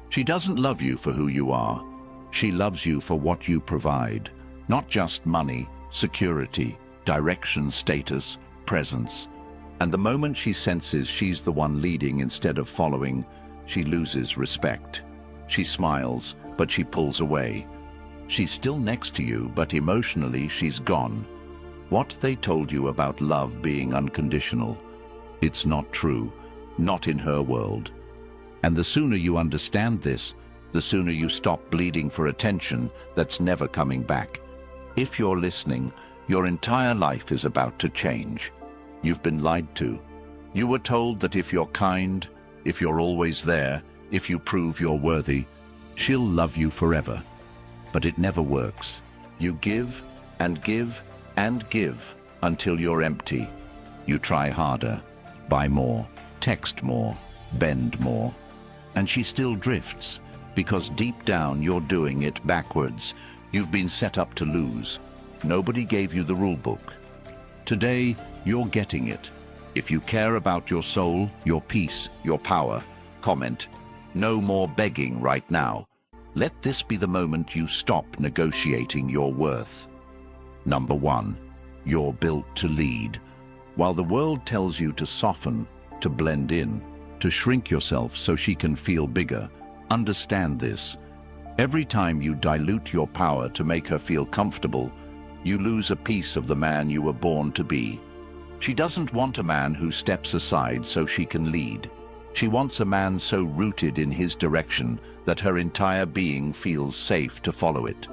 She doesn't love you for who you are. She loves you for what you provide, not just money, security, direction, status, presence. And the moment she senses she's the one leading instead of following, she loses respect. She smiles, but she pulls away. She's still next to you, but emotionally she's gone. What they told you about love being unconditional, it's not true, not in her world. And the sooner you understand this, the sooner you stop bleeding for attention that's never coming back. If you're listening, your entire life is about to change. You've been lied to. You were told that if you're kind, if you're always there, if you prove you're worthy, she'll love you forever. But it never works. You give and give and give until you're empty. You try harder, buy more, text more, bend more, and she still drifts, because deep down you're doing it backwards. You've been set up to lose. Nobody gave you the rule book. Today, you're getting it. If you care about your soul, your peace, your power, comment, "No more begging right now." Let this be the moment you stop negotiating your worth. Number 1, you're built to lead. While the world tells you to soften, to blend in, to shrink yourself so she can feel bigger, understand this. Every time you dilute your power to make her feel comfortable, you lose a piece of the man you were born to be. She doesn't want a man who steps aside so she can lead. She wants a man so rooted in his direction that her entire being feels safe to follow it.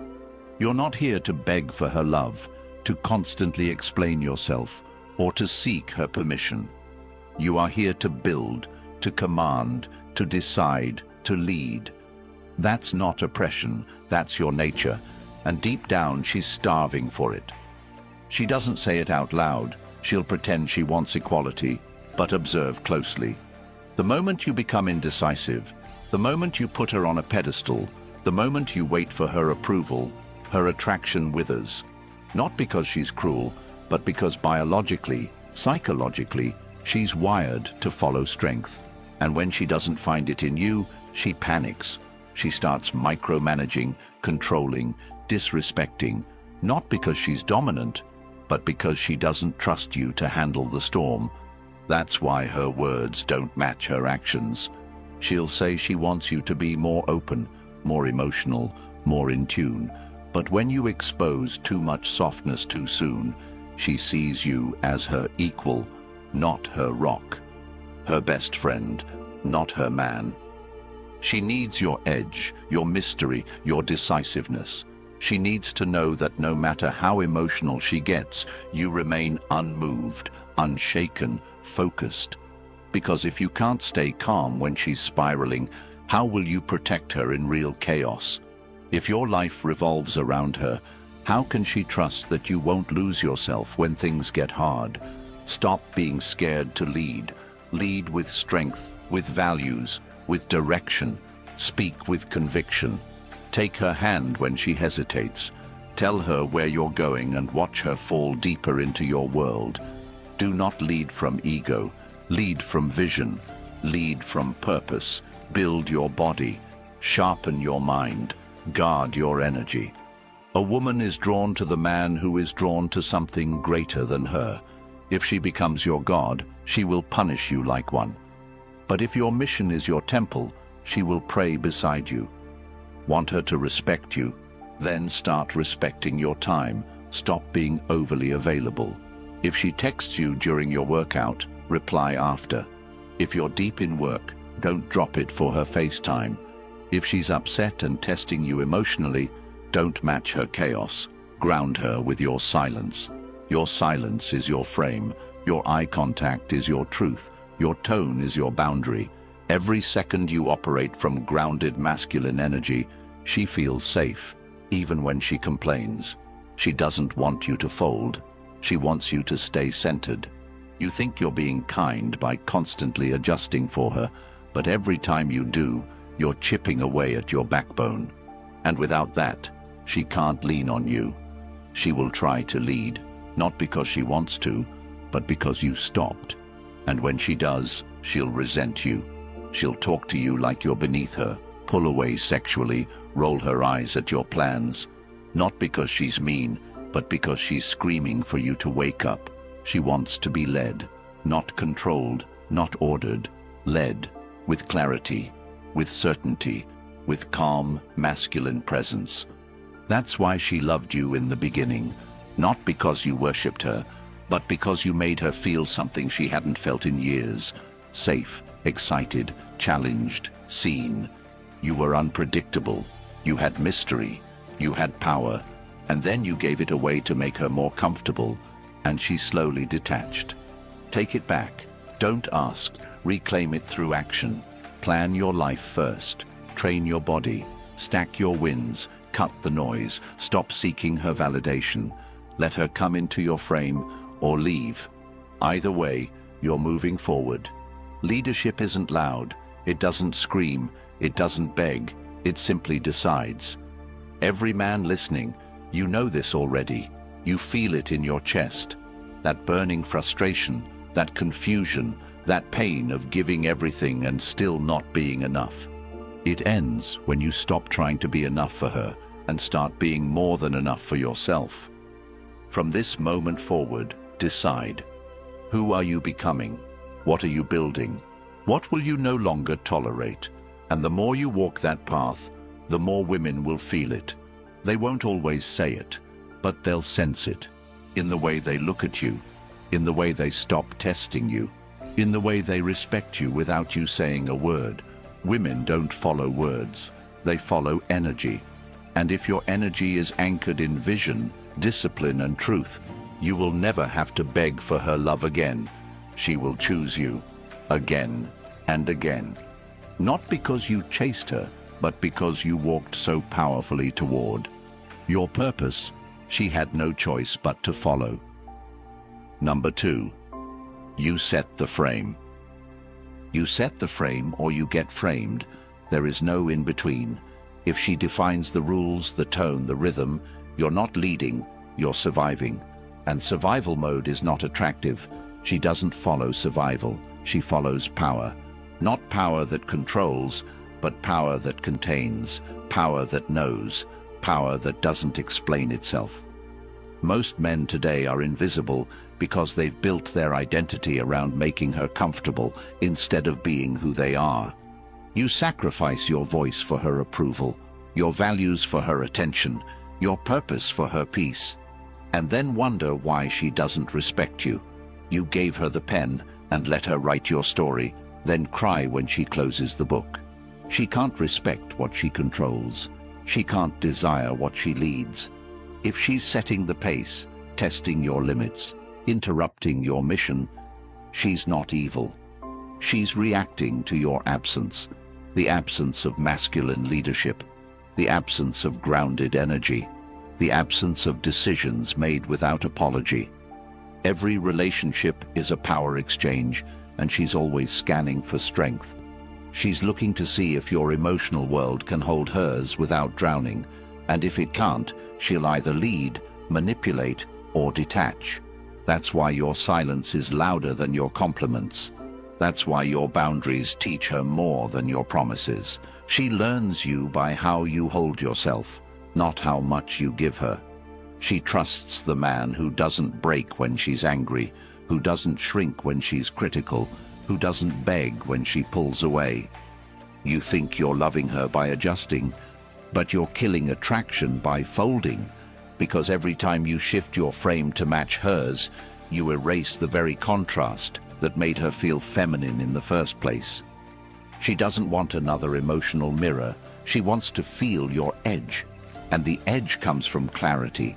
You're not here to beg for her love, to constantly explain yourself, or to seek her permission. You are here to build, to command, to decide, to lead. That's not oppression, that's your nature, and deep down she's starving for it. She doesn't say it out loud. She'll pretend she wants equality, but observe closely. The moment you become indecisive, the moment you put her on a pedestal, the moment you wait for her approval, her attraction withers. Not because she's cruel, but because biologically, psychologically, she's wired to follow strength. And when she doesn't find it in you, she panics. She starts micromanaging, controlling, disrespecting, not because she's dominant, but because she doesn't trust you to handle the storm. That's why her words don't match her actions. She'll say she wants you to be more open, more emotional, more in tune. But when you expose too much softness too soon, she sees you as her equal, not her rock. Her best friend, not her man. She needs your edge, your mystery, your decisiveness. She needs to know that no matter how emotional she gets, you remain unmoved, unshaken, focused. Because if you can't stay calm when she's spiraling, how will you protect her in real chaos? If your life revolves around her, how can she trust that you won't lose yourself when things get hard? Stop being scared to lead. Lead with strength, with values, with direction. Speak with conviction. Take her hand when she hesitates. Tell her where you're going and watch her fall deeper into your world. Do not lead from ego. Lead from vision. Lead from purpose. Build your body. Sharpen your mind. Guard your energy. A woman is drawn to the man who is drawn to something greater than her. If she becomes your god, she will punish you like one. But if your mission is your temple, she will pray beside you. Want her to respect you? Then start respecting your time. Stop being overly available. If she texts you during your workout, reply after. If you're deep in work, don't drop it for her FaceTime. If she's upset and testing you emotionally, don't match her chaos. Ground her with your silence. Your silence is your frame. Your eye contact is your truth. Your tone is your boundary. Every second you operate from grounded masculine energy, she feels safe, even when she complains. She doesn't want you to fold. She wants you to stay centered. You think you're being kind by constantly adjusting for her, but every time you do, you're chipping away at your backbone. And without that, she can't lean on you. She will try to lead, not because she wants to, but because you stopped. And when she does, she'll resent you. She'll talk to you like you're beneath her, pull away sexually, roll her eyes at your plans. Not because she's mean, but because she's screaming for you to wake up. She wants to be led, not controlled, not ordered, led, with clarity, with certainty, with calm, masculine presence. That's why she loved you in the beginning, not because you worshipped her, but because you made her feel something she hadn't felt in years. Safe, excited, challenged, seen. You were unpredictable. You had mystery. You had power. And then you gave it away to make her more comfortable, and she slowly detached. Take it back. Don't ask. Reclaim it through action. Plan your life first. Train your body. Stack your wins. Cut the noise. Stop seeking her validation. Let her come into your frame or leave. Either way, you're moving forward. Leadership isn't loud. It doesn't scream. It doesn't beg. It simply decides. Every man listening, you know this already. You feel it in your chest. That burning frustration, that confusion, that pain of giving everything and still not being enough. It ends when you stop trying to be enough for her and start being more than enough for yourself. From this moment forward, decide. Who are you becoming? What are you building? What will you no longer tolerate? And the more you walk that path, the more women will feel it. They won't always say it, but they'll sense it. In the way they look at you, in the way they stop testing you, in the way they respect you without you saying a word. Women don't follow words, they follow energy. And if your energy is anchored in vision, discipline and truth, you will never have to beg for her love again. She will choose you, again and again. Not because you chased her, but because you walked so powerfully toward your purpose. She had no choice but to follow. Number 2, you set the frame. You set the frame or you get framed. There is no in between. If she defines the rules, the tone, the rhythm, you're not leading, you're surviving. And survival mode is not attractive. She doesn't follow survival. She follows power. Not power that controls, but power that contains, power that knows, power that doesn't explain itself. Most men today are invisible because they've built their identity around making her comfortable instead of being who they are. You sacrifice your voice for her approval, your values for her attention, your purpose for her peace, and then wonder why she doesn't respect you. You gave her the pen and let her write your story, then cry when she closes the book. She can't respect what she controls. She can't desire what she leads. If she's setting the pace, testing your limits, interrupting your mission, she's not evil. She's reacting to your absence, the absence of masculine leadership, the absence of grounded energy, the absence of decisions made without apology. Every relationship is a power exchange, and she's always scanning for strength. She's looking to see if your emotional world can hold hers without drowning, and if it can't, she'll either lead, manipulate, or detach. That's why your silence is louder than your compliments. That's why your boundaries teach her more than your promises. She learns you by how you hold yourself, not how much you give her. She trusts the man who doesn't break when she's angry, who doesn't shrink when she's critical, who doesn't beg when she pulls away. You think you're loving her by adjusting, but you're killing attraction by folding, because every time you shift your frame to match hers, you erase the very contrast that made her feel feminine in the first place. She doesn't want another emotional mirror. She wants to feel your edge. And the edge comes from clarity.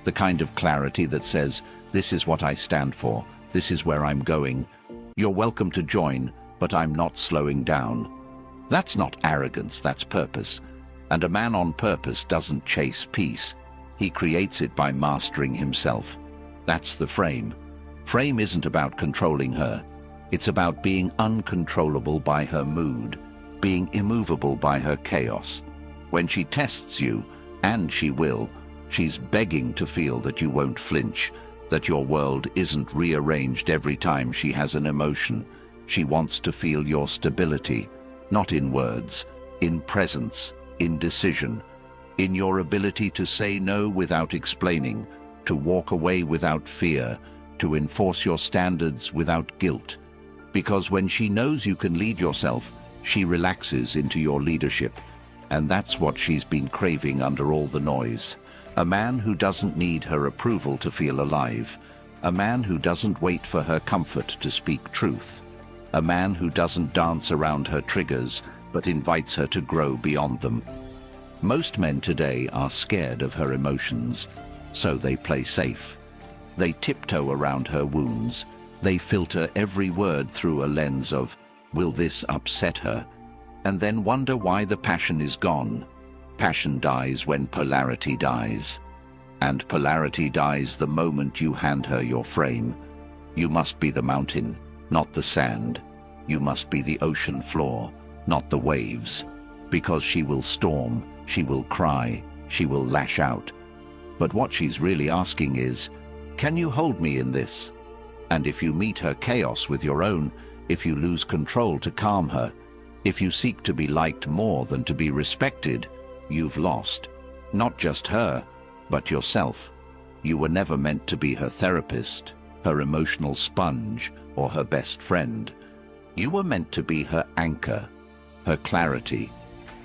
The kind of clarity that says, this is what I stand for. This is where I'm going. You're welcome to join, but I'm not slowing down. That's not arrogance, that's purpose. And a man on purpose doesn't chase peace. He creates it by mastering himself. That's the frame. Frame isn't about controlling her. It's about being uncontrollable by her mood, being immovable by her chaos. When she tests you, and she will, she's begging to feel that you won't flinch, that your world isn't rearranged every time she has an emotion. She wants to feel your stability, not in words, in presence, in decision, in your ability to say no without explaining, to walk away without fear, to enforce your standards without guilt. Because when she knows you can lead yourself, she relaxes into your leadership. And that's what she's been craving under all the noise. A man who doesn't need her approval to feel alive. A man who doesn't wait for her comfort to speak truth. A man who doesn't dance around her triggers, but invites her to grow beyond them. Most men today are scared of her emotions, so they play safe. They tiptoe around her wounds. They filter every word through a lens of, will this upset her? And then wonder why the passion is gone. Passion dies when polarity dies. And polarity dies the moment you hand her your frame. You must be the mountain, not the sand. You must be the ocean floor, not the waves. Because she will storm, she will cry, she will lash out. But what she's really asking is, can you hold me in this? And if you meet her chaos with your own, if you lose control to calm her, if you seek to be liked more than to be respected, you've lost. Not just her, but yourself. You were never meant to be her therapist, her emotional sponge, or her best friend. You were meant to be her anchor, her clarity,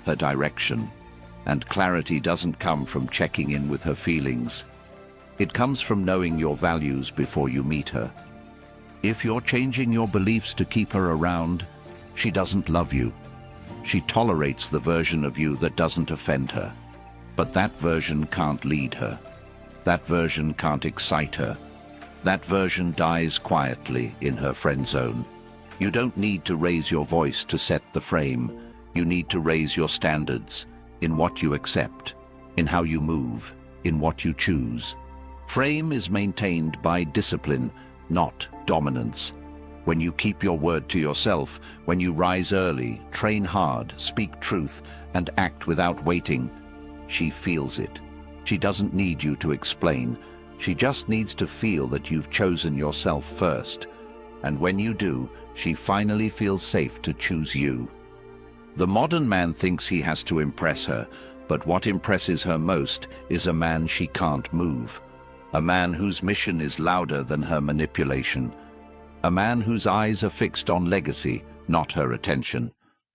her direction. And clarity doesn't come from checking in with her feelings. It comes from knowing your values before you meet her. If you're changing your beliefs to keep her around, she doesn't love you. She tolerates the version of you that doesn't offend her. But that version can't lead her. That version can't excite her. That version dies quietly in her friend zone. You don't need to raise your voice to set the frame. You need to raise your standards in what you accept, in how you move, in what you choose. Frame is maintained by discipline, not dominance. When you keep your word to yourself, when you rise early, train hard, speak truth, and act without waiting, she feels it. She doesn't need you to explain. She just needs to feel that you've chosen yourself first. And when you do, she finally feels safe to choose you. The modern man thinks he has to impress her, but what impresses her most is a man she can't move. A man whose mission is louder than her manipulation. A man whose eyes are fixed on legacy, not her attention.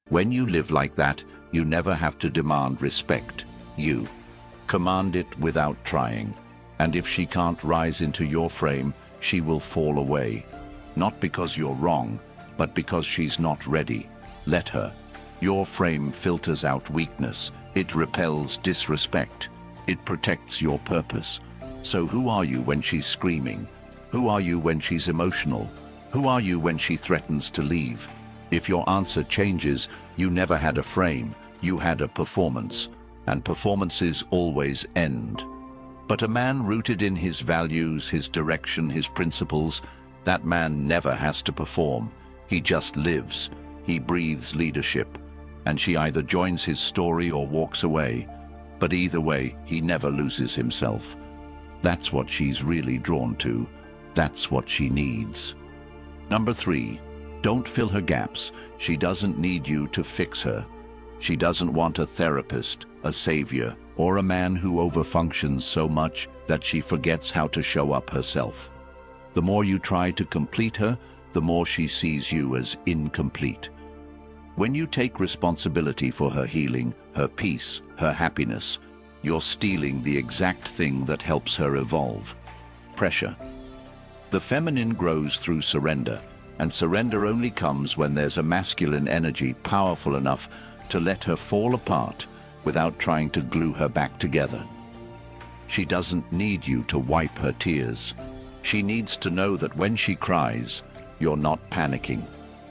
When you live like that, you never have to demand respect. You command it without trying. And if she can't rise into your frame, she will fall away. Not because you're wrong, but because she's not ready. Let her. Your frame filters out weakness. It repels disrespect. It protects your purpose. So who are you when she's screaming? Who are you when she's emotional? Who are you when she threatens to leave? If your answer changes, you never had a frame. You had a performance. And performances always end. But a man rooted in his values, his direction, his principles, that man never has to perform. He just lives. He breathes leadership. And she either joins his story or walks away. But either way, he never loses himself. That's what she's really drawn to. That's what she needs. Number 3, don't fill her gaps. She doesn't need you to fix her. She doesn't want a therapist, a savior, or a man who overfunctions so much that she forgets how to show up herself. The more you try to complete her, the more she sees you as incomplete. When you take responsibility for her healing, her peace, her happiness, you're stealing the exact thing that helps her evolve. Pressure. The feminine grows through surrender, and surrender only comes when there's a masculine energy powerful enough to let her fall apart without trying to glue her back together. She doesn't need you to wipe her tears. She needs to know that when she cries, you're not panicking.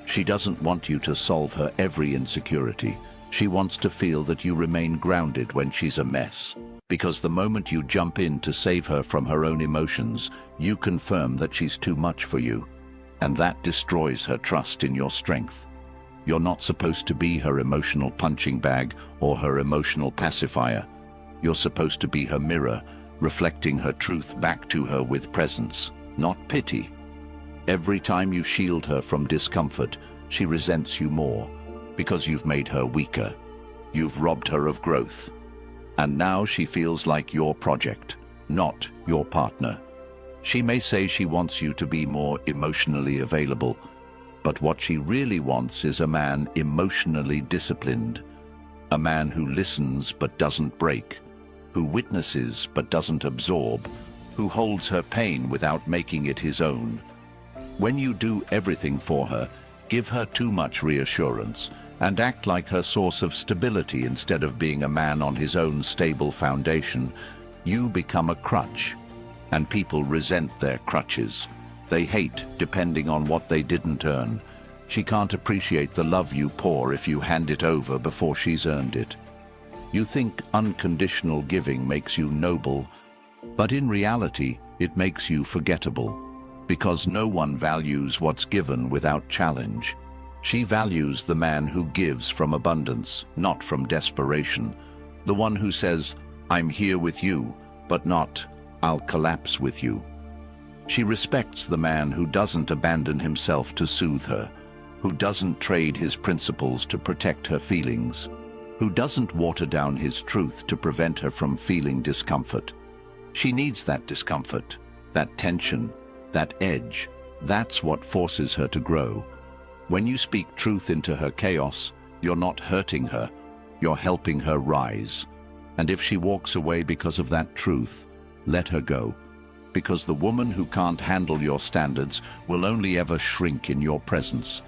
She doesn't want you to solve her every insecurity. She wants to feel that you remain grounded when she's a mess. Because the moment you jump in to save her from her own emotions, you confirm that she's too much for you. And that destroys her trust in your strength. You're not supposed to be her emotional punching bag or her emotional pacifier. You're supposed to be her mirror, reflecting her truth back to her with presence, not pity. Every time you shield her from discomfort, she resents you more, because you've made her weaker. you've robbed her of growth. And now she feels like your project, not your partner. She may say she wants you to be more emotionally available, but what she really wants is a man emotionally disciplined, a man who listens but doesn't break, who witnesses but doesn't absorb, who holds her pain without making it his own. When you do everything for her, give her too much reassurance, and act like her source of stability instead of being a man on his own stable foundation, you become a crutch. And people resent their crutches. They hate depending on what they didn't earn. She can't appreciate the love you pour if you hand it over before she's earned it. You think unconditional giving makes you noble, but in reality, it makes you forgettable, because no one values what's given without challenge. She values the man who gives from abundance, not from desperation. The one who says, "I'm here with you," but not, "I'll collapse with you." She respects the man who doesn't abandon himself to soothe her, who doesn't trade his principles to protect her feelings, who doesn't water down his truth to prevent her from feeling discomfort. She needs that discomfort, that tension, that edge. That's what forces her to grow. When you speak truth into her chaos, you're not hurting her, you're helping her rise. And if she walks away because of that truth, let her go. Because the woman who can't handle your standards will only ever shrink in your presence.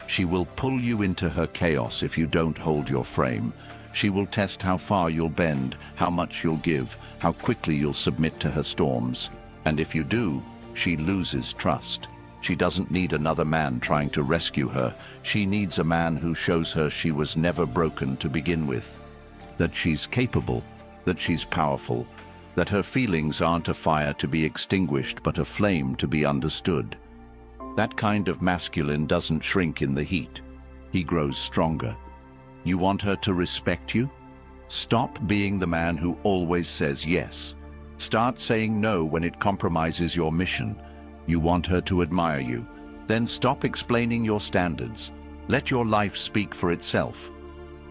She will pull you into her chaos if you don't hold your frame. She will test how far you'll bend, how much you'll give, how quickly you'll submit to her storms. And if you do, she loses trust. She doesn't need another man trying to rescue her. She needs a man who shows her she was never broken to begin with. That she's capable, that she's powerful, that her feelings aren't a fire to be extinguished but a flame to be understood. That kind of masculine doesn't shrink in the heat. He grows stronger. You want her to respect you? Stop being the man who always says yes. Start saying no when it compromises your mission. You want her to admire you. Then stop explaining your standards. Let your life speak for itself.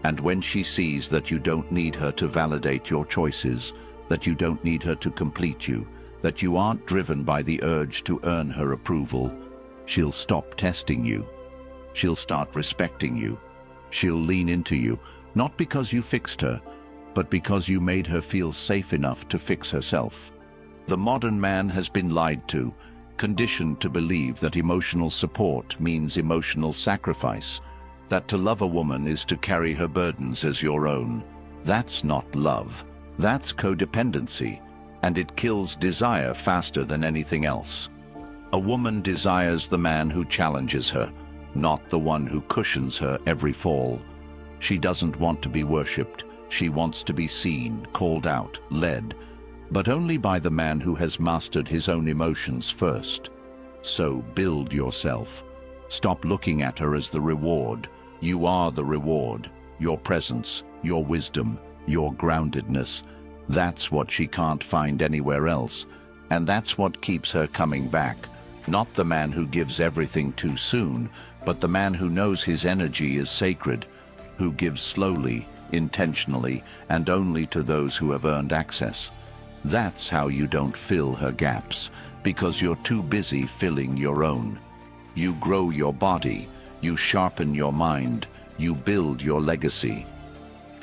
And when she sees that you don't need her to validate your choices, that you don't need her to complete you, that you aren't driven by the urge to earn her approval, she'll stop testing you. She'll start respecting you. She'll lean into you, not because you fixed her, but because you made her feel safe enough to fix herself. The modern man has been lied to, conditioned to believe that emotional support means emotional sacrifice, that to love a woman is to carry her burdens as your own. That's not love. That's codependency, and it kills desire faster than anything else. A woman desires the man who challenges her, not the one who cushions her every fall. She doesn't want to be worshipped. She wants to be seen, called out, led, but only by the man who has mastered his own emotions first. So build yourself. Stop looking at her as the reward. You are the reward. Your presence, your wisdom, your groundedness. That's what she can't find anywhere else. And that's what keeps her coming back. Not the man who gives everything too soon, but the man who knows his energy is sacred, who gives slowly, intentionally, and only to those who have earned access. That's how you don't fill her gaps, because you're too busy filling your own. You grow your body, you sharpen your mind, you build your legacy.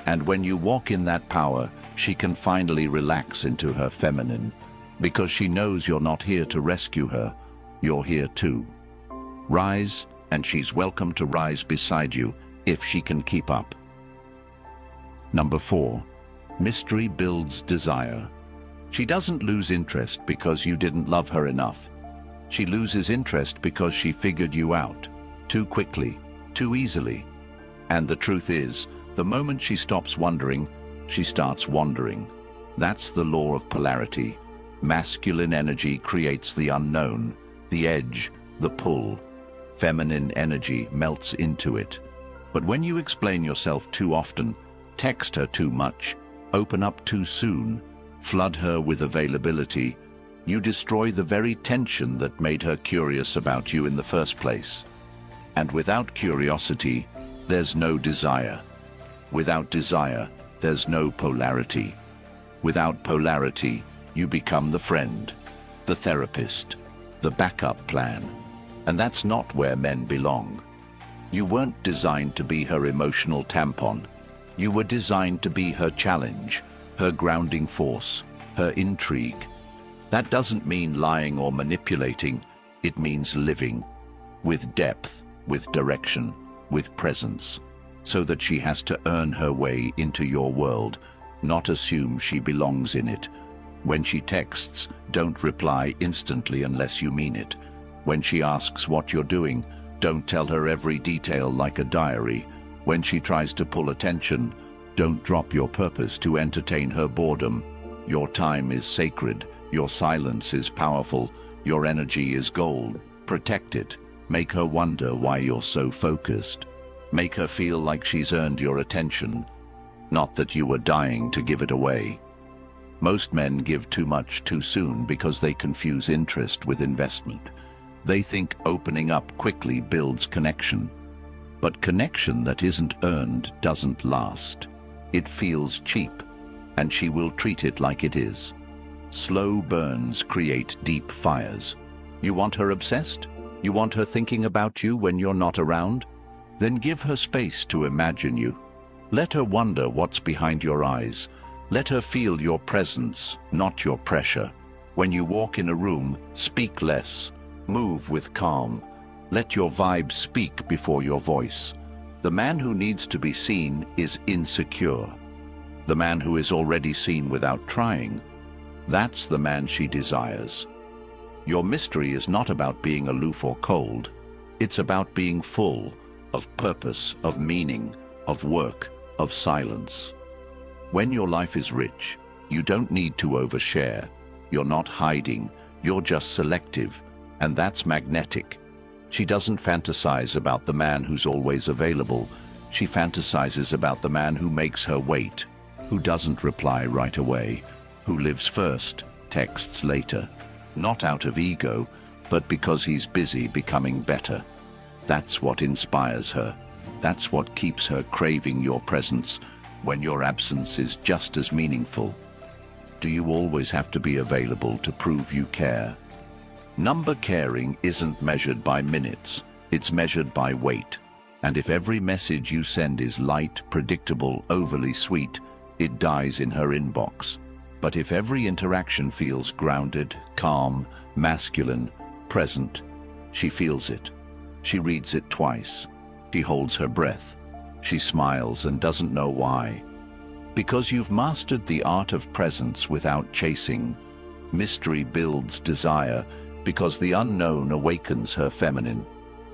And when you walk in that power, she can finally relax into her feminine, because she knows you're not here to rescue her, you're here too. Rise, and she's welcome to rise beside you, if she can keep up. Number 4, mystery builds desire. She doesn't lose interest because you didn't love her enough. She loses interest because she figured you out, too quickly, too easily. And the truth is, the moment she stops wondering, she starts wandering. That's the law of polarity. Masculine energy creates the unknown, the edge, the pull. Feminine energy melts into it. But when you explain yourself too often, text her too much, open up too soon, flood her with availability, you destroy the very tension that made her curious about you in the first place. And without curiosity, there's no desire. Without desire, there's no polarity. Without polarity, you become the friend, the therapist, the backup plan. And that's not where men belong. You weren't designed to be her emotional tampon. You were designed to be her challenge, her grounding force, her intrigue. That doesn't mean lying or manipulating. It means living, with depth, with direction, with presence, so that she has to earn her way into your world, not assume she belongs in it. When she texts, don't reply instantly unless you mean it. When she asks what you're doing, don't tell her every detail like a diary. When she tries to pull attention, don't drop your purpose to entertain her boredom. Your time is sacred, your silence is powerful, your energy is gold. Protect it. Make her wonder why you're so focused. Make her feel like she's earned your attention, not that you were dying to give it away. Most men give too much too soon because they confuse interest with investment. They think opening up quickly builds connection. But connection that isn't earned doesn't last. It feels cheap, and she will treat it like it is. Slow burns create deep fires. You want her obsessed? You want her thinking about you when you're not around? Then give her space to imagine you. Let her wonder what's behind your eyes. Let her feel your presence, not your pressure. When you walk in a room, speak less. Move with calm. Let your vibe speak before your voice. The man who needs to be seen is insecure. The man who is already seen without trying, that's the man she desires. Your mystery is not about being aloof or cold. It's about being full of purpose, of meaning, of work, of silence. When your life is rich, you don't need to overshare. You're not hiding, you're just selective, and that's magnetic. She doesn't fantasize about the man who's always available. She fantasizes about the man who makes her wait, who doesn't reply right away, who lives first, texts later. Not out of ego, but because he's busy becoming better. That's what inspires her. That's what keeps her craving your presence when your absence is just as meaningful. Do you always have to be available to prove you care? Number caring isn't measured by minutes, it's measured by weight. And if every message you send is light, predictable, overly sweet, it dies in her inbox. But if every interaction feels grounded, calm, masculine, present, she feels it. She reads it twice. She holds her breath. She smiles and doesn't know why. Because you've mastered the art of presence without chasing. Mystery builds desire because the unknown awakens her feminine.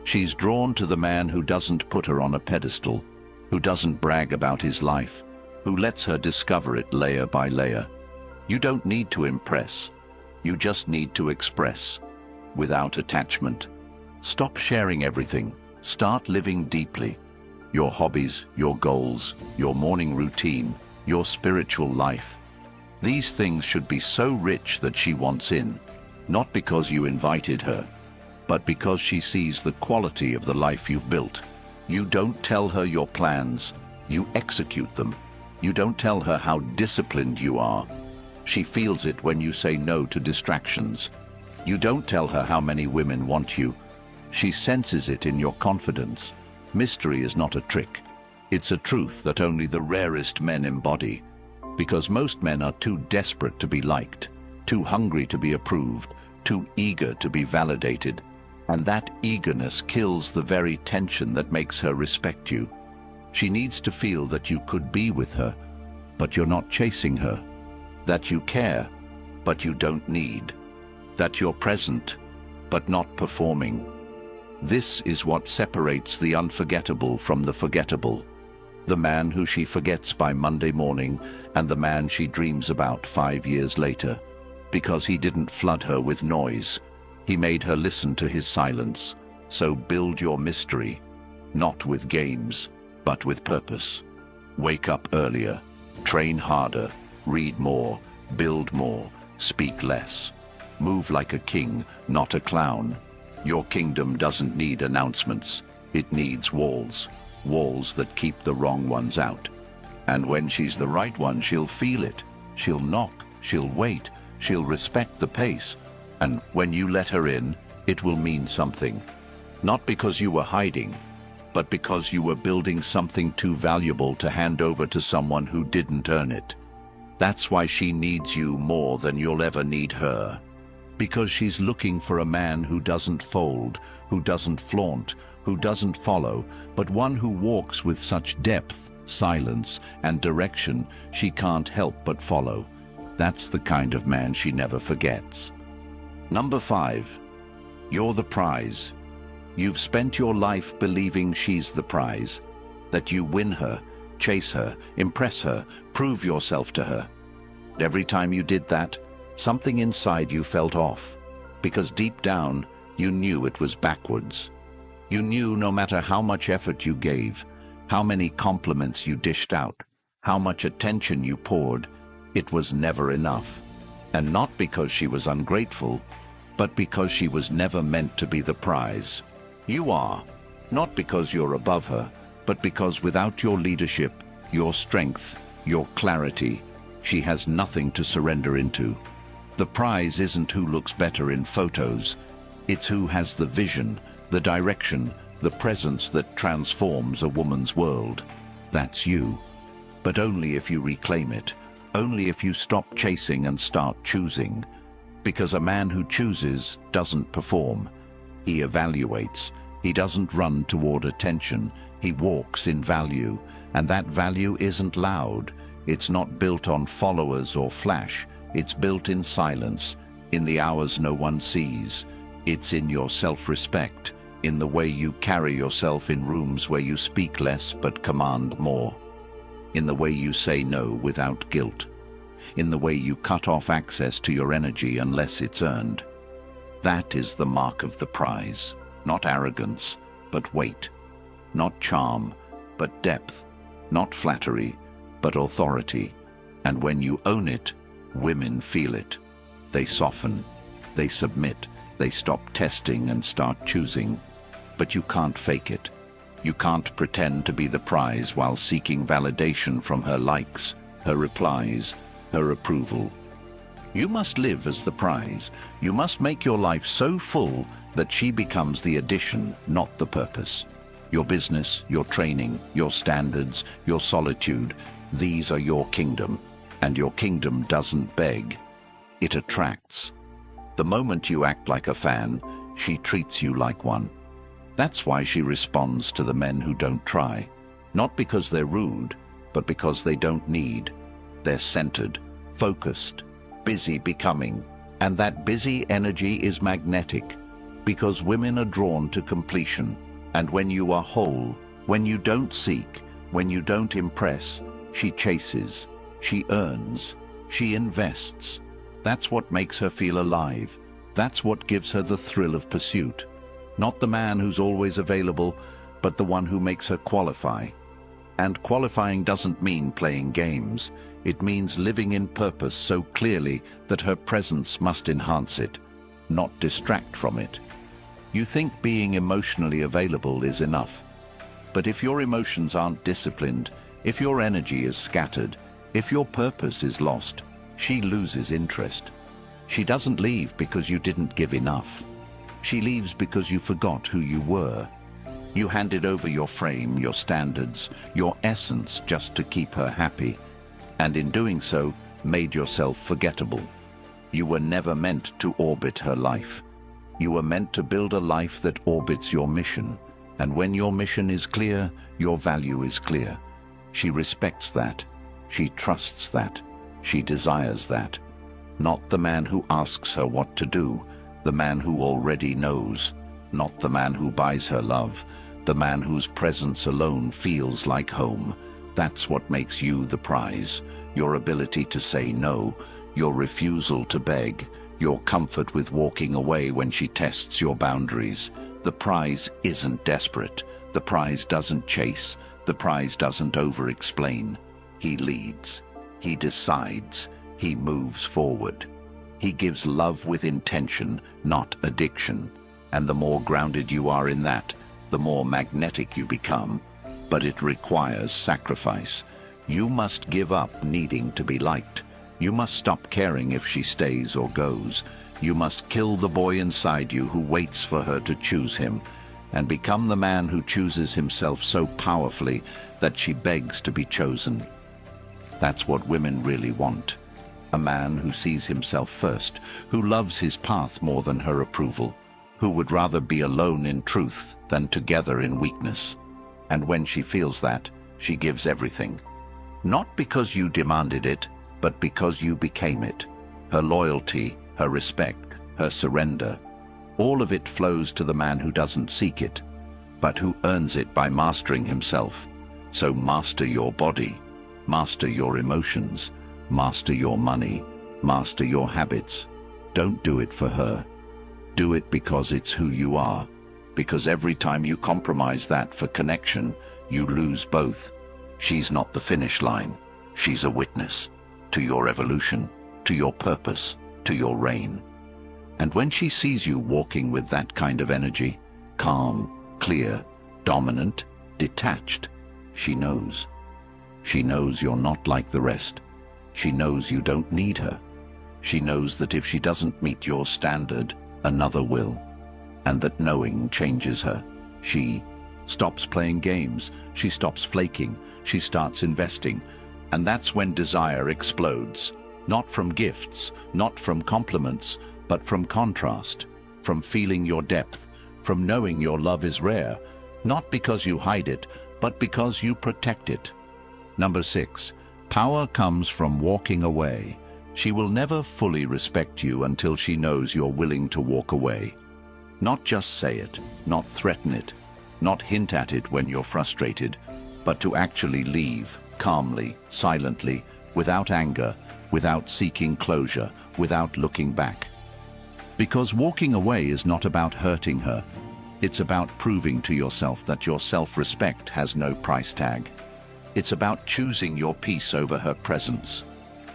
She's drawn to the man who doesn't put her on a pedestal, who doesn't brag about his life, who lets her discover it layer by layer. You don't need to impress. You just need to express, without attachment. Stop sharing everything. Start living deeply. Your hobbies, your goals, your morning routine, your spiritual life. These things should be so rich that she wants in, not because you invited her, but because she sees the quality of the life you've built. You don't tell her your plans, you execute them. You don't tell her how disciplined you are. She feels it when you say no to distractions. You don't tell her how many women want you. She senses it in your confidence. Mystery is not a trick. It's a truth that only the rarest men embody. Because most men are too desperate to be liked, too hungry to be approved, too eager to be validated. And that eagerness kills the very tension that makes her respect you. She needs to feel that you could be with her, but you're not chasing her. That you care, but you don't need. That you're present, but not performing. This is what separates the unforgettable from the forgettable. The man who she forgets by Monday morning and the man she dreams about 5 years later. Because he didn't flood her with noise. He made her listen to his silence. So build your mystery, not with games, but with purpose. Wake up earlier, train harder, read more, build more, speak less. Move like a king, not a clown. Your kingdom doesn't need announcements. It needs walls. Walls that keep the wrong ones out. And when she's the right one, she'll feel it. She'll knock, she'll wait, she'll respect the pace. And when you let her in, it will mean something. Not because you were hiding, but because you were building something too valuable to hand over to someone who didn't earn it. That's why she needs you more than you'll ever need her. Because she's looking for a man who doesn't fold, who doesn't flaunt, who doesn't follow, but one who walks with such depth, silence, and direction she can't help but follow. That's the kind of man she never forgets. Number 5. You're the prize. You've spent your life believing she's the prize, that you win her, chase her, impress her, prove yourself to her. Every time you did that, something inside you felt off, because deep down, you knew it was backwards. You knew no matter how much effort you gave, how many compliments you dished out, how much attention you poured, it was never enough. And not because she was ungrateful, but because she was never meant to be the prize. You are, not because you're above her, but because without your leadership, your strength, your clarity, she has nothing to surrender into. The prize isn't who looks better in photos, it's who has the vision, the direction, the presence that transforms a woman's world. That's you. But only if you reclaim it, only if you stop chasing and start choosing. Because a man who chooses doesn't perform. He evaluates. He doesn't run toward attention. He walks in value. And that value isn't loud. It's not built on followers or flash. It's built in silence, in the hours no one sees. It's in your self-respect, in the way you carry yourself in rooms where you speak less but command more. In the way you say no without guilt. In the way you cut off access to your energy unless it's earned. That is the mark of the prize. Not arrogance, but weight. Not charm, but depth. Not flattery, but authority. And when you own it, women feel it. They soften, they submit, they stop testing and start choosing. But you can't fake it. You can't pretend to be the prize while seeking validation from her likes, her replies, her approval. You must live as the prize. You must make your life so full that she becomes the addition, not the purpose. Your business, your training, your standards, your solitude, these are your kingdom. And your kingdom doesn't beg, it attracts. The moment you act like a fan, she treats you like one. That's why she responds to the men who don't try. Not because they're rude, but because they don't need. They're centered, focused, busy becoming. And that busy energy is magnetic, because women are drawn to completion. And when you are whole, when you don't seek, when you don't impress, she chases. She earns. She invests. That's what makes her feel alive. That's what gives her the thrill of pursuit. Not the man who's always available, but the one who makes her qualify. And qualifying doesn't mean playing games. It means living in purpose so clearly that her presence must enhance it, not distract from it. You think being emotionally available is enough. But if your emotions aren't disciplined, if your energy is scattered, if your purpose is lost, she loses interest. She doesn't leave because you didn't give enough. She leaves because you forgot who you were. You handed over your frame, your standards, your essence just to keep her happy. And in doing so, made yourself forgettable. You were never meant to orbit her life. You were meant to build a life that orbits your mission. And when your mission is clear, your value is clear. She respects that. She trusts that. She desires that. Not the man who asks her what to do, the man who already knows. Not the man who buys her love, the man whose presence alone feels like home. That's what makes you the prize. Your ability to say no, your refusal to beg, your comfort with walking away when she tests your boundaries. The prize isn't desperate. The prize doesn't chase. The prize doesn't over-explain. He leads. He decides. He moves forward. He gives love with intention, not addiction. And the more grounded you are in that, the more magnetic you become. But it requires sacrifice. You must give up needing to be liked. You must stop caring if she stays or goes. You must kill the boy inside you who waits for her to choose him, and become the man who chooses himself so powerfully that she begs to be chosen. That's what women really want. A man who sees himself first, who loves his path more than her approval, who would rather be alone in truth than together in weakness. And when she feels that, she gives everything. Not because you demanded it, but because you became it. Her loyalty, her respect, her surrender, all of it flows to the man who doesn't seek it, but who earns it by mastering himself. So master your body, master your emotions, master your money, master your habits. Don't do it for her. Do it because it's who you are. Because every time you compromise that for connection, you lose both. She's not the finish line. She's a witness to your evolution, to your purpose, to your reign. And when she sees you walking with that kind of energy, calm, clear, dominant, detached, she knows. She knows you're not like the rest. She knows you don't need her. She knows that if she doesn't meet your standard, another will. And that knowing changes her. She stops playing games. She stops flaking. She starts investing. And that's when desire explodes. Not from gifts, not from compliments, but from contrast, from feeling your depth, from knowing your love is rare, not because you hide it, but because you protect it. Number 6, power comes from walking away. She will never fully respect you until she knows you're willing to walk away. Not just say it, not threaten it, not hint at it when you're frustrated, but to actually leave, calmly, silently, without anger, without seeking closure, without looking back. Because walking away is not about hurting her. It's about proving to yourself that your self-respect has no price tag. It's about choosing your peace over her presence,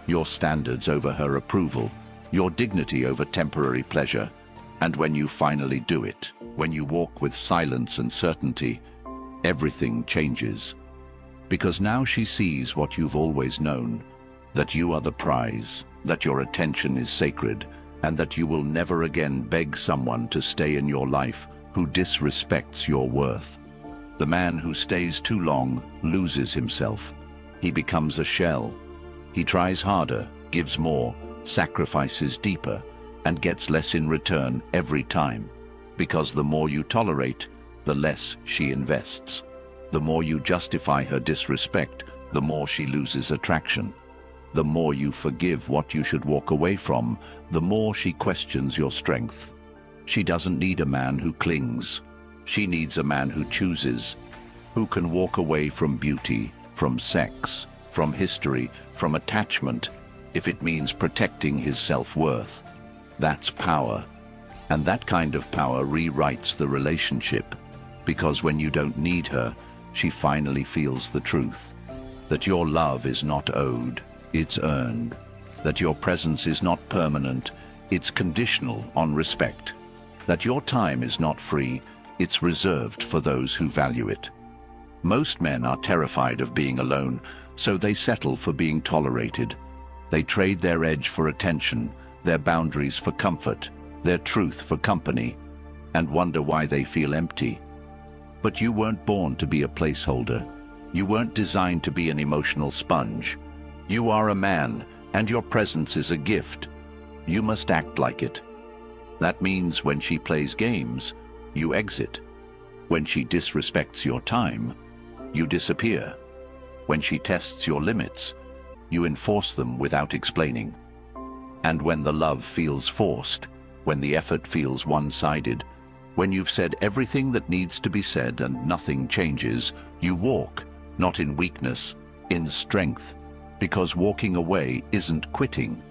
your standards over her approval, your dignity over temporary pleasure. And when you finally do it, when you walk with silence and certainty, everything changes. Because now she sees what you've always known, that you are the prize, that your attention is sacred, and that you will never again beg someone to stay in your life who disrespects your worth. The man who stays too long loses himself. He becomes a shell. He tries harder, gives more, sacrifices deeper, and gets less in return every time. Because the more you tolerate, the less she invests. The more you justify her disrespect, the more she loses attraction. The more you forgive what you should walk away from, the more she questions your strength. She doesn't need a man who clings. She needs a man who chooses, who can walk away from beauty, from sex, from history, from attachment, if it means protecting his self-worth. That's power. And that kind of power rewrites the relationship, because when you don't need her, she finally feels the truth. That your love is not owed, it's earned. That your presence is not permanent, it's conditional on respect. That your time is not free, it's reserved for those who value it. Most men are terrified of being alone, so they settle for being tolerated. They trade their edge for attention, their boundaries for comfort, their truth for company, and wonder why they feel empty. But you weren't born to be a placeholder. You weren't designed to be an emotional sponge. You are a man, and your presence is a gift. You must act like it. That means when she plays games, you exit. When she disrespects your time, you disappear. When she tests your limits, you enforce them without explaining. And when the love feels forced, when the effort feels one-sided, when you've said everything that needs to be said and nothing changes, you walk, not in weakness, in strength. Because walking away isn't quitting.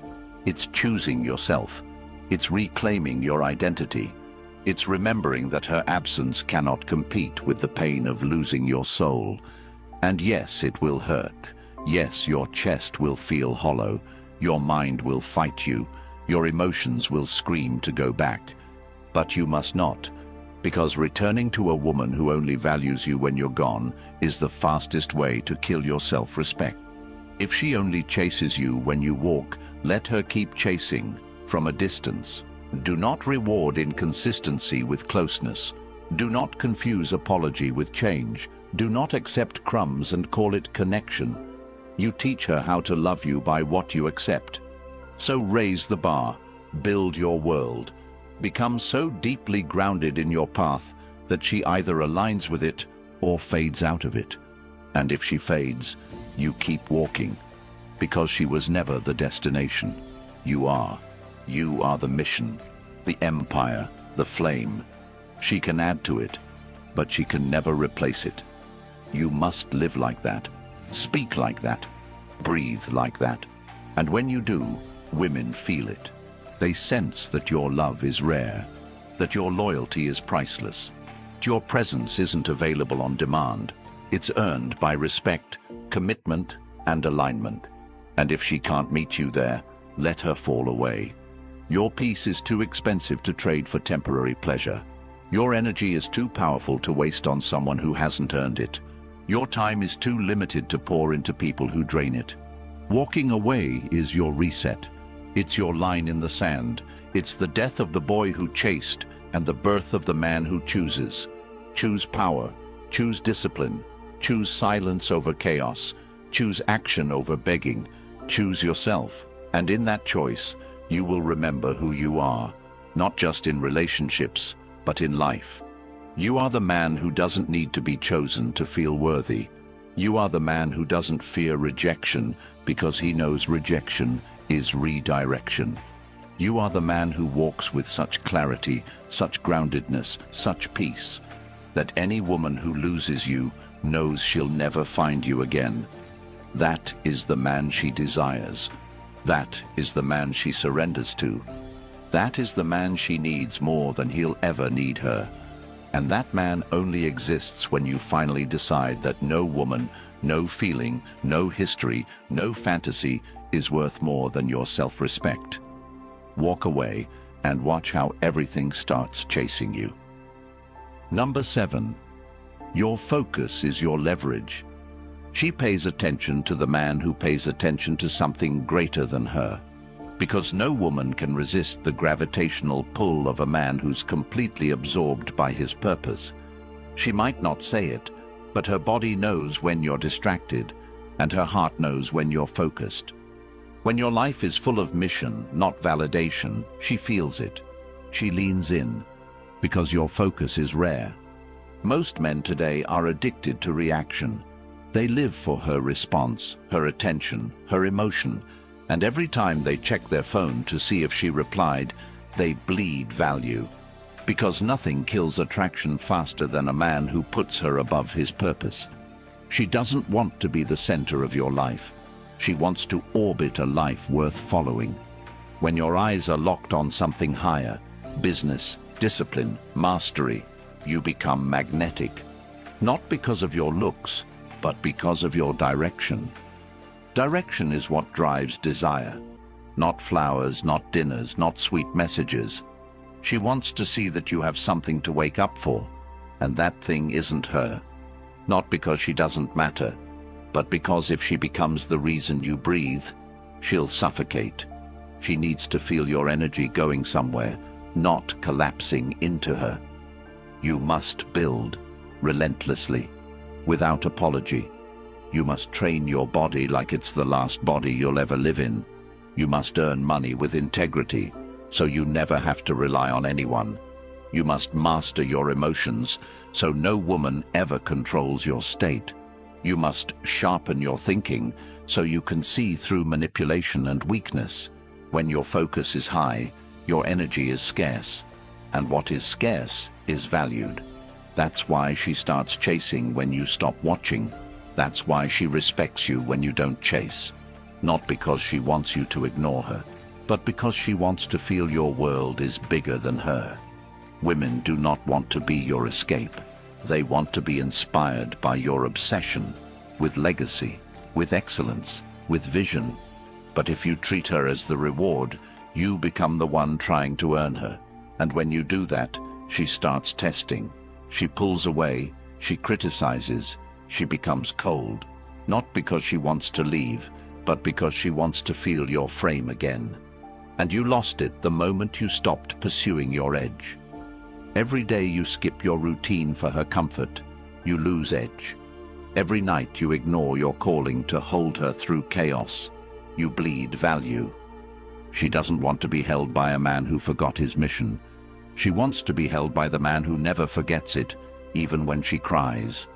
It's choosing yourself. It's reclaiming your identity. It's remembering that her absence cannot compete with the pain of losing your soul. And yes, it will hurt. Yes, your chest will feel hollow. Your mind will fight you. Your emotions will scream to go back. But you must not, because returning to a woman who only values you when you're gone is the fastest way to kill your self-respect. If she only chases you when you walk, let her keep chasing from a distance. Do not reward inconsistency with closeness. Do not confuse apology with change. Do not accept crumbs and call it connection. You teach her how to love you by what you accept. So raise the bar, build your world. Become so deeply grounded in your path that she either aligns with it or fades out of it. And if she fades, you keep walking, because she was never the destination. You are. You are the mission, the empire, the flame. She can add to it, but she can never replace it. You must live like that, speak like that, breathe like that. And when you do, women feel it. They sense that your love is rare, that your loyalty is priceless. Your presence isn't available on demand. It's earned by respect, commitment, and alignment. And if she can't meet you there, let her fall away. Your peace is too expensive to trade for temporary pleasure. Your energy is too powerful to waste on someone who hasn't earned it. Your time is too limited to pour into people who drain it. Walking away is your reset. It's your line in the sand. It's the death of the boy who chased and the birth of the man who chooses. Choose power. Choose discipline. Choose silence over chaos. Choose action over begging. Choose yourself. And in that choice, you will remember who you are, not just in relationships, but in life. You are the man who doesn't need to be chosen to feel worthy. You are the man who doesn't fear rejection because he knows rejection is redirection. You are the man who walks with such clarity, such groundedness, such peace, that any woman who loses you knows she'll never find you again. That is the man she desires. That is the man she surrenders to. That is the man she needs more than he'll ever need her. And that man only exists when you finally decide that no woman, no feeling, no history, no fantasy is worth more than your self-respect. Walk away and watch how everything starts chasing you. Number 7. Your focus is your leverage. She pays attention to the man who pays attention to something greater than her, because no woman can resist the gravitational pull of a man who's completely absorbed by his purpose. She might not say it, but her body knows when you're distracted, and her heart knows when you're focused. When your life is full of mission, not validation, she feels it. She leans in, because your focus is rare. Most men today are addicted to reaction. They live for her response, her attention, her emotion, and every time they check their phone to see if she replied, they bleed value. Because nothing kills attraction faster than a man who puts her above his purpose. She doesn't want to be the center of your life. She wants to orbit a life worth following. When your eyes are locked on something higher, business, discipline, mastery, you become magnetic. Not because of your looks, but because of your direction. Direction is what drives desire. Not flowers, not dinners, not sweet messages. She wants to see that you have something to wake up for, and that thing isn't her. Not because she doesn't matter, but because if she becomes the reason you breathe, she'll suffocate. She needs to feel your energy going somewhere, not collapsing into her. You must build relentlessly, without apology. You must train your body like it's the last body you'll ever live in. You must earn money with integrity, so you never have to rely on anyone. You must master your emotions, so no woman ever controls your state. You must sharpen your thinking, so you can see through manipulation and weakness. When your focus is high, your energy is scarce, and what is scarce is valued. That's why she starts chasing when you stop watching. That's why she respects you when you don't chase. Not because she wants you to ignore her, but because she wants to feel your world is bigger than her. Women do not want to be your escape. They want to be inspired by your obsession, with legacy, with excellence, with vision. But if you treat her as the reward, you become the one trying to earn her. And when you do that, she starts testing. She pulls away, she criticizes, she becomes cold. Not because she wants to leave, but because she wants to feel your frame again. And you lost it the moment you stopped pursuing your edge. Every day you skip your routine for her comfort, you lose edge. Every night you ignore your calling to hold her through chaos, you bleed value. She doesn't want to be held by a man who forgot his mission. She wants to be held by the man who never forgets it, even when she cries.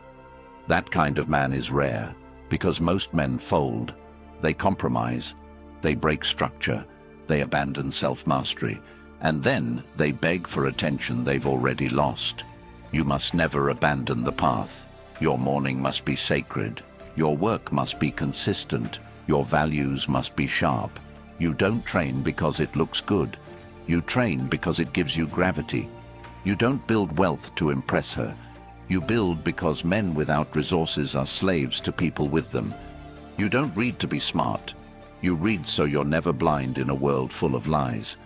That kind of man is rare, because most men fold. They compromise, they break structure, they abandon self-mastery, and then they beg for attention they've already lost. You must never abandon the path. Your morning must be sacred. Your work must be consistent. Your values must be sharp. You don't train because it looks good. You train because it gives you gravity. You don't build wealth to impress her. You build because men without resources are slaves to people with them. You don't read to be smart. You read so you're never blind in a world full of lies.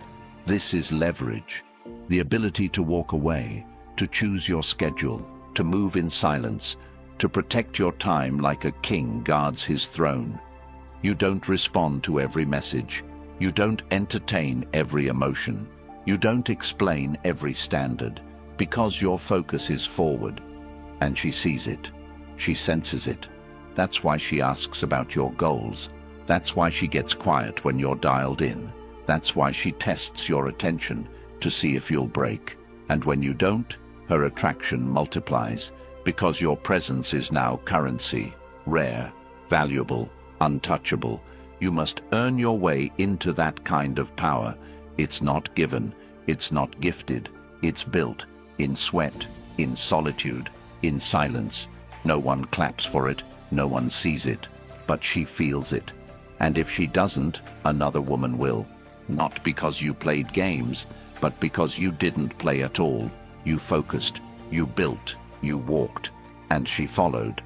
This is leverage. The ability to walk away, to choose your schedule, to move in silence, to protect your time like a king guards his throne. You don't respond to every message. You don't entertain every emotion. You don't explain every standard, because your focus is forward. And she sees it. She senses it. That's why she asks about your goals. That's why she gets quiet when you're dialed in. That's why she tests your attention to see if you'll break. And when you don't, her attraction multiplies, because your presence is now currency, rare, valuable, untouchable. You must earn your way into that kind of power. It's not given, it's not gifted, it's built, in sweat, in solitude, in silence. No one claps for it, no one sees it, but she feels it. And if she doesn't, another woman will. Not because you played games, but because you didn't play at all. You focused, you built, you walked, and she followed.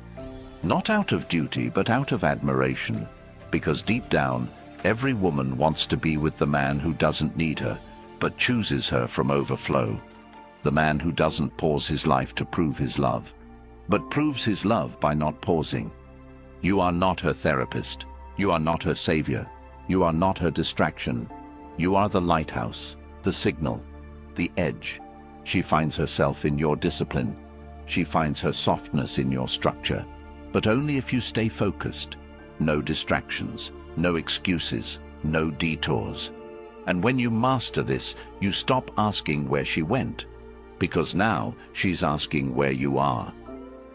Not out of duty, but out of admiration. Because deep down, every woman wants to be with the man who doesn't need her, but chooses her from overflow. The man who doesn't pause his life to prove his love, but proves his love by not pausing. You are not her therapist. You are not her savior. You are not her distraction. You are the lighthouse, the signal, the edge. She finds herself in your discipline. She finds her softness in your structure, but only if you stay focused. No distractions, no excuses, no detours. And when you master this, you stop asking where she went, because now she's asking where you are.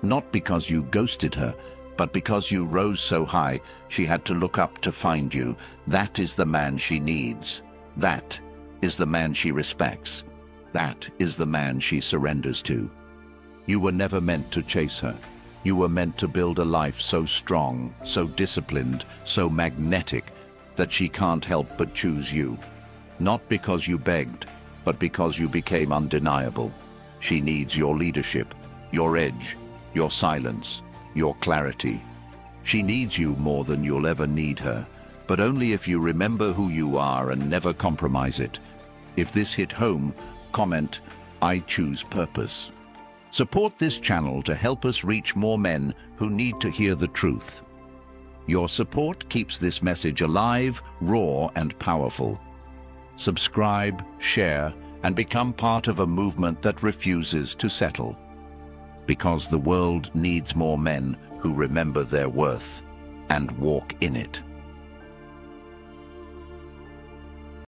Not because you ghosted her, but because you rose so high she had to look up to find you. That is the man she needs. That is the man she respects. That is the man she surrenders to. You were never meant to chase her. You were meant to build a life so strong, so disciplined, so magnetic, that she can't help but choose you. Not because you begged, but because you became undeniable. She needs your leadership, your edge, your silence, your clarity. She needs you more than you'll ever need her, but only if you remember who you are and never compromise it. If this hit home, comment, "I choose purpose." Support this channel to help us reach more men who need to hear the truth. Your support keeps this message alive, raw, and powerful. Subscribe, share, and become part of a movement that refuses to settle. Because the world needs more men who remember their worth and walk in it.